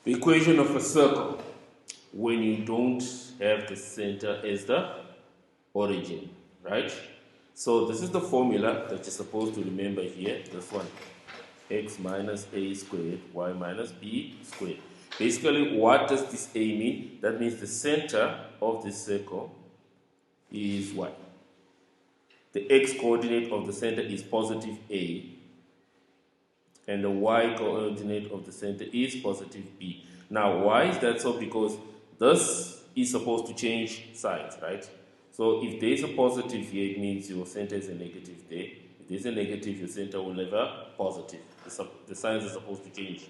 The equation of a circle when you don't have the center as the origin, right? So this is the formula that you're supposed to remember here, this one. X minus a squared, y minus b squared. Basically, what does this a mean? That means the center of the circle is y. The x coordinate of the center is positive a, and the y coordinate of the center is positive b. Now, why is that so? Because this is supposed to change signs, right? So if there is a positive here, it means your center is a negative there. If there's a negative, your center will have a positive. The signs are supposed to change.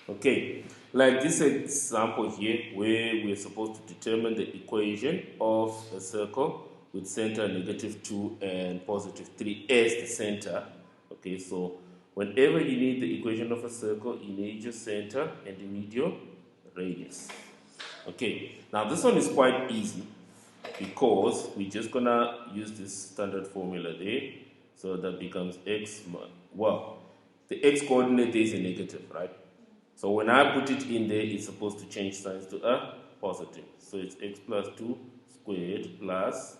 Okay, like this example here, where we're supposed to determine the equation of a circle with center -2 and +3 as the center. Okay, so whenever you need the equation of a circle, you need your center and you need your radius. Okay, now this one is quite easy because we're just gonna use this standard formula there. So that becomes x, well, the x coordinate there is a negative, right? So when I put it in there, it's supposed to change signs to a positive. So it's x plus 2 squared plus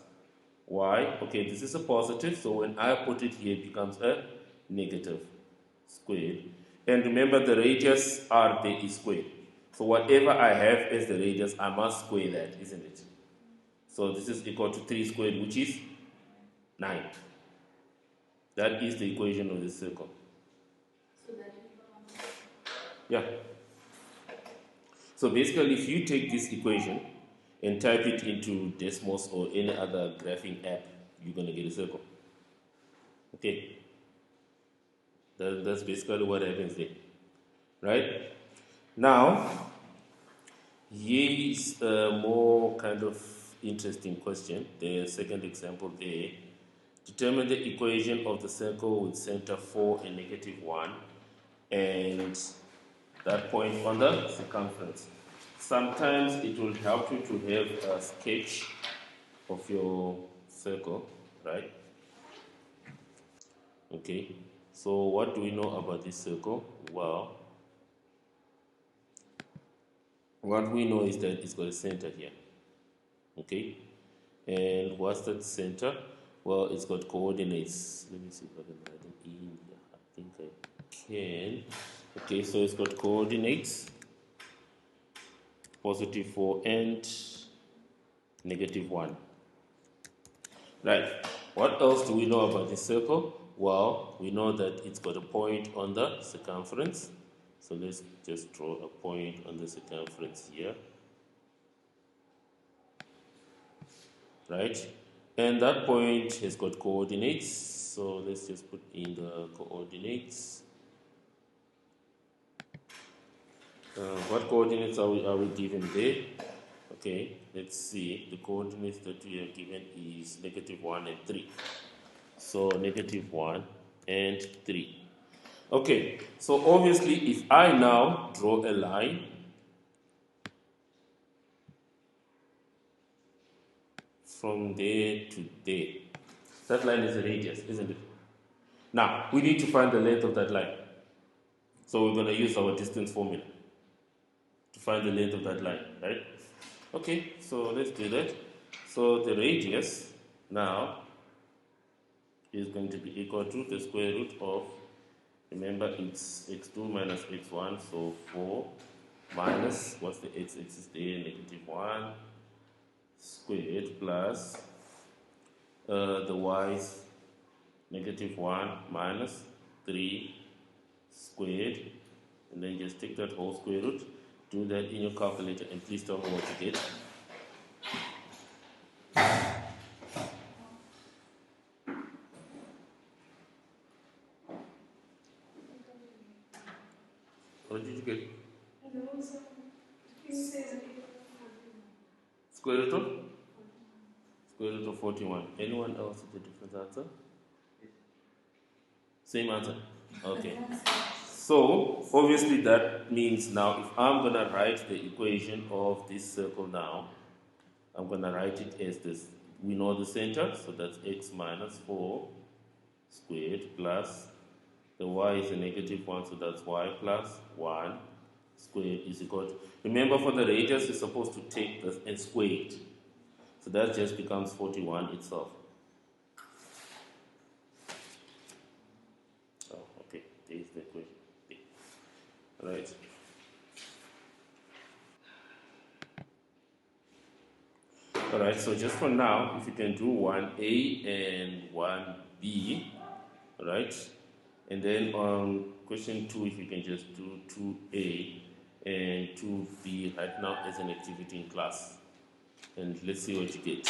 y. Okay, this is a positive, so when I put it here, it becomes a negative squared. And remember, the radius r there is squared. So whatever I have as the radius, I must square that, isn't it? So this is equal to 3 squared, which is 9. That is the equation of the circle. Yeah. So basically, if you take this equation and type it into Desmos or any other graphing app, you're going to get a circle. Okay. That's basically what happens there. Right? Now, here is a more kind of interesting question. The second example there. Determine the equation of the circle with center 4 and -1 and that point on the circumference. Sometimes it will help you to have a sketch of your circle, right? Okay, so what do we know about this circle? Well, what we know is that it's got a center here. Okay, and what's that center? Well, it's got coordinates. Let me see if I can write them in here. I think I can. Okay, so it's got coordinates +4 and -1. Right. What else do we know about this circle? Well, we know that it's got a point on the circumference. So let's just draw a point on the circumference here. Right? And that point has got coordinates. So let's just put in the coordinates. What coordinates are we given there? Okay, let's see. The coordinates that we are given is -1 and 3. So -1 and 3. Okay, so obviously if I now draw a line from there to there, that line is a radius, isn't it? Now, we need to find the length of that line. So we're going to use our distance formula to find the length of that line, right? Okay, so let's do that. So the radius now is going to be equal to the square root of, remember it's x2 minus x1, so 4 minus, what's the x-axis there, -1 squared plus the y's -1 minus 3 squared, and then just take that whole square root. Do that in your calculator and please tell me what you get. What did you get? Square root of? Square root of 41. Anyone else with a different answer? Same answer? Okay. So, obviously that means now if I'm going to write the equation of this circle now, I'm going to write it as this. We know the center, so that's x minus 4 squared plus the y is a -1, so that's y plus 1 squared is equal to, remember for the radius you're supposed to take this and square it. So that just becomes 41 itself. Oh, okay, there's the equation. Right. Alright, so just for now, if you can do 1a and 1b, right? And then on question 2, if you can just do 2a and 2b right now as an activity in class. And let's see what you get.